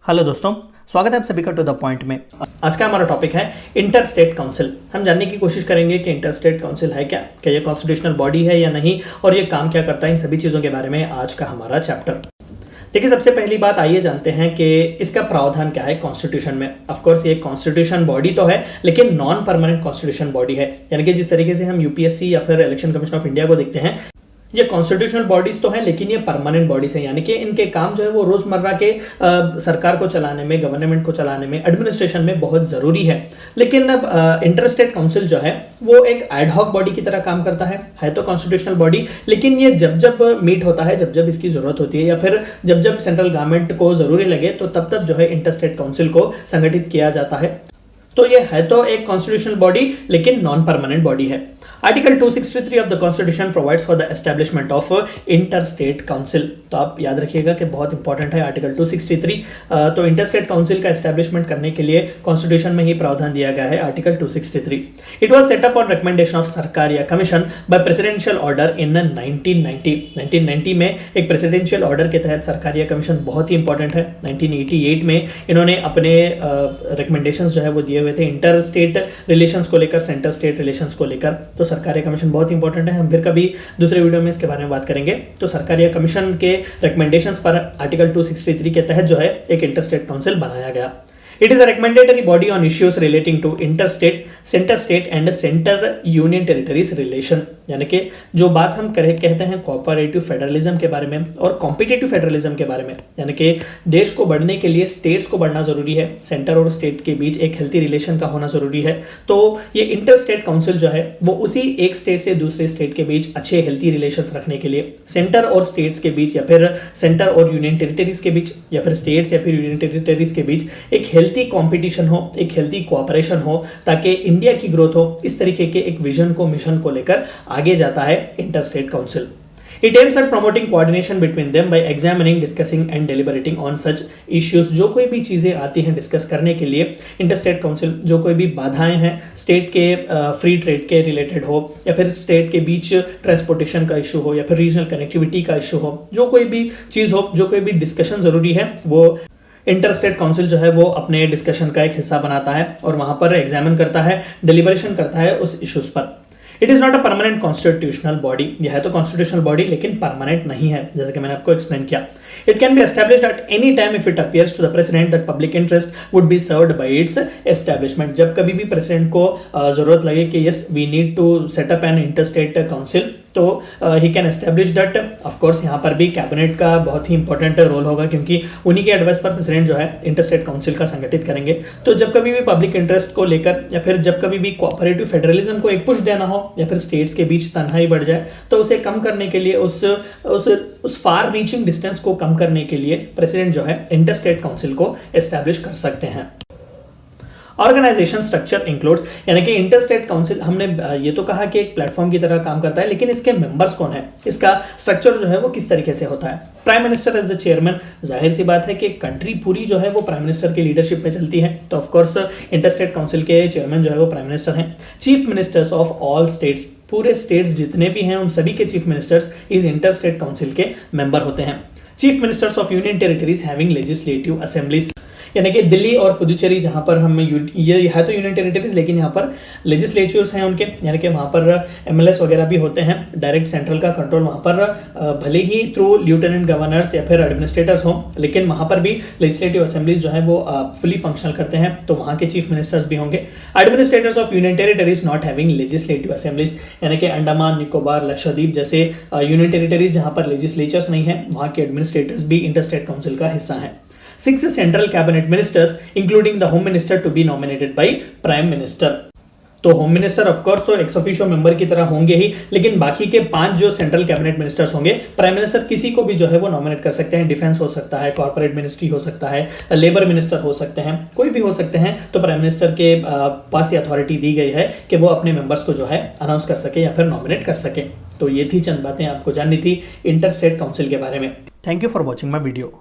Hello दोस्तों, स्वागत है आप सभी का टू द पॉइंट में। आज का हमारा टॉपिक है इंटर स्टेट काउंसिल। हम जानने की कोशिश करेंगे कि इंटर स्टेट काउंसिल है क्या ये कॉन्स्टिट्यूशनल बॉडी है या नहीं, और ये काम क्या करता है, इन सभी चीज़ों के बारे में आज का हमारा चैप्टर। देखिए, सबसे पहली बात आइए जानते हैं कि इसका प्रावधान क्या है कॉन्स्टिट्यूशन में। ऑफ कोर्स ये कॉन्स्टिट्यूशन बॉडी तो है, लेकिन नॉन परमानेंट कॉन्स्टिट्यूशन बॉडी है। यानी कि जिस तरीके से हम यूपीएससी या फिर इलेक्शन कमीशन ऑफ इंडिया को देखते हैं, ये कॉन्स्टिट्यूशनल बॉडीज तो हैं, लेकिन ये परमानेंट बॉडीज हैं। यानी कि इनके काम जो है वो रोजमर्रा के सरकार को चलाने में, गवर्नमेंट को चलाने में, एडमिनिस्ट्रेशन में बहुत जरूरी है। लेकिन अब इंटर स्टेट काउंसिल जो है वो एक एडहॉक बॉडी की तरह काम करता है तो कॉन्स्टिट्यूशनल बॉडी, लेकिन ये जब जब मीट होता है, जब जब इसकी जरूरत होती है, या फिर जब जब सेंट्रल गवर्नमेंट को जरूरी लगे, तो तब तब जो है इंटर स्टेट काउंसिल को संगठित किया जाता है। तो ये है तो एक कॉन्स्टिट्यूशनल बॉडी, लेकिन नॉन परमानेंट बॉडी है। Article 263 of the constitution provides for the establishment of inter state council. तो आप याद रखिएगा कि बहुत इंपॉर्टेंट है आर्टिकल 263। तो इंटर स्टेट काउंसिल का एस्टैब्लिशमेंट करने के लिए कॉन्स्टिट्यूशन में ही प्रावधान दिया गया है, article 263। It was set up on recommendation of सरकार या commission by presidential order in 1990 में एक प्रेसिडेंशियल ऑर्डर के तहत सरकार या कमीशन बहुत ही इंपॉर्टेंट है। 1988 में इन्होंने अपने रिकमेंडेशंस जो है वो दिए हुए थे इंटर स्टेट रिलेशंस को लेकर, सेंटर स्टेट रिलेशंस को लेकर। तो सरकारी कमीशन बहुत इंपॉर्टेंट है, हम फिर कभी दूसरे वीडियो में इसके बारे में बात करेंगे। तो सरकारी कमीशन के रिकमेंडेशंस पर आर्टिकल 263 के तहत जो है एक इंटर स्टेट काउंसिल बनाया गया। It is a recommendatory body on issues relating to interstate, center state and center union territories relation। यानी कि जो बात हम कहते हैं कोऑपरेटिव फेडरलिज्म के बारे में और कॉम्पिटिटिव फेडरलिज्म के बारे में, यानी कि देश को बढ़ने के लिए स्टेट्स को बढ़ना जरूरी है, सेंटर और स्टेट के बीच एक हेल्थी रिलेशन का होना जरूरी है। तो ये इंटर स्टेट काउंसिल जो है वो उसी एक स्टेट से दूसरे स्टेट के बीच अच्छे हेल्थी रिलेशंस रखने के लिए, सेंटर और स्टेट्स के बीच, या फिर सेंटर और यूनियन टेरिटरीज के बीच, या फिर स्टेट्स या फिर यूनियन टेरिटरीज के बीच एक हेल्थी कंपटीशन हो, एक हेल्थी कोऑपरेशन हो, ताकि इंडिया की ग्रोथ हो। इस तरीके के एक विजन को, मिशन को लेकर आगे जाता है inter state council. It aims at promoting coordination between them by examining, discussing and deliberating on such issues। जो कोई भी चीजें आती हैं डिस्कस करने के लिए इंटर स्टेट काउंसिल, जो कोई भी बाधाएं हैं स्टेट के फ्री ट्रेड के रिलेटेड हो, या फिर स्टेट के बीच ट्रांसपोर्टेशन का इशू हो, या फिर रीजनल कनेक्टिविटी का इशू हो, जो कोई भी चीज हो, जो कोई भी डिस्कशन जरूरी है, वो इंटर स्टेट काउंसिल जो है वो अपने डिस्कशन का एक हिस्सा बनाता है और वहां पर एग्जामिन करता है, डिलिबरेशन करता है उस इश्यूज पर। It is not a permanent constitutional body. यह है तो कॉन्स्टिट्यूशनल बॉडी, लेकिन परमानेंट नहीं है, जैसे कि मैंने आपको एक्सप्लेन किया। It can be established at any time if it appears to the president that public interest would be served by its establishment. जब कभी भी प्रेसिडेंट को जरूरत लगे कि yes we need to set up an inter state council, तो he can establish that. Of course यहाँ पर भी कैबिनेट का बहुत ही इंपॉर्टेंट रोल होगा, क्योंकि उन्हीं के एडवाइस पर प्रेसिडेंट जो है इंटर स्टेट काउंसिल का संगठित करेंगे। तो जब कभी भी पब्लिक इंटरेस्ट को लेकर, या फिर जब कभी भी कोऑपरेटिव फेडरलिज्म को एक पुश देना हो, या फिर स्टेट्स के बीच तन्हाई बढ़ जाए, तो उसे कम करने के लिए, उस फार रीचिंग डिस्टेंस को कम करने के लिए प्रेसिडेंट जो है इंटर स्टेट काउंसिल को एस्टैब्लिश कर सकते हैं। ऑर्गेनाइजेशन स्ट्रक्चर इंक्लूड्स, यानी कि इंटर स्टेट काउंसिल, हमने ये तो कहा कि एक प्लेटफॉर्म की तरह काम करता है, लेकिन इसके मेंबर्स कौन है, इसका स्ट्रक्चर जो है वो किस तरीके से होता है। Prime minister as the chairman. जाहिर सी बात है कि कंट्री पूरी जो है वो प्राइम मिनिस्टर की लीडरशिप में चलती है, तो of course inter state council के चेयरमैन जो है वो प्राइम मिनिस्टर हैं। Chief ministers of all states, पूरे स्टेट्स जितने भी हैं उन सभी के चीफ मिनिस्टर्स इस इंटर स्टेट काउंसिल के मेंबर होते हैं। Chief ministers of union territories having legislative assemblies, यानी कि दिल्ली और पुदुचेरी, जहां पर हम ये है तो यूनियन टेरिटरीज, लेकिन यहाँ पर लेजिस्लेचर्स हैं उनके, यानी कि वहाँ पर एमएलएस वगैरह भी होते हैं। डायरेक्ट सेंट्रल का कंट्रोल वहाँ पर भले ही थ्रू लेफ्टिनेंट गवर्नर्स या फिर एडमिनिस्ट्रेटर्स हों, लेकिन वहाँ पर भी लेजिस्लेटिव असेंबलीज जो है वो फुली फंक्शनल करते हैं, तो वहाँ के चीफ मिनिस्टर्स भी होंगे। Administrators of union territories not having legislative assemblies, यानी कि अंडमान निकोबार, लक्षद्वीप जैसे यूनियन टेरिटरीज जहाँ पर लेजिस्लेचर्स नहीं है, वहाँ के एडमिनिस्ट्रेटर्स भी इंटर स्टेट काउंसिल का हिस्सा हैं। 6 central cabinet ministers including the home minister to be nominated by prime minister. तो होम मिनिस्टर ऑफ कोर्स तो एक्स ऑफिशियो मेंबर की तरह होंगे ही, लेकिन बाकी के 5 जो सेंट्रल कैबिनेट मिनिस्टर्स होंगे, प्राइम मिनिस्टर किसी को भी जो है वो नॉमिनेट कर सकते हैं। डिफेंस हो सकता है, कॉर्पोरेट मिनिस्ट्री हो सकता है, लेबर मिनिस्टर हो सकते हैं, कोई भी हो सकते हैं। तो प्राइम मिनिस्टर के पास ये अथॉरिटी दी गई है कि वो अपने मेंबर्स को जो है अनाउंस कर सके या फिर नॉमिनेट कर सके। तो ये थी चंद बातें आपको जाननी थी इंटर स्टेट काउंसिल के बारे में। Thank you for watching my video.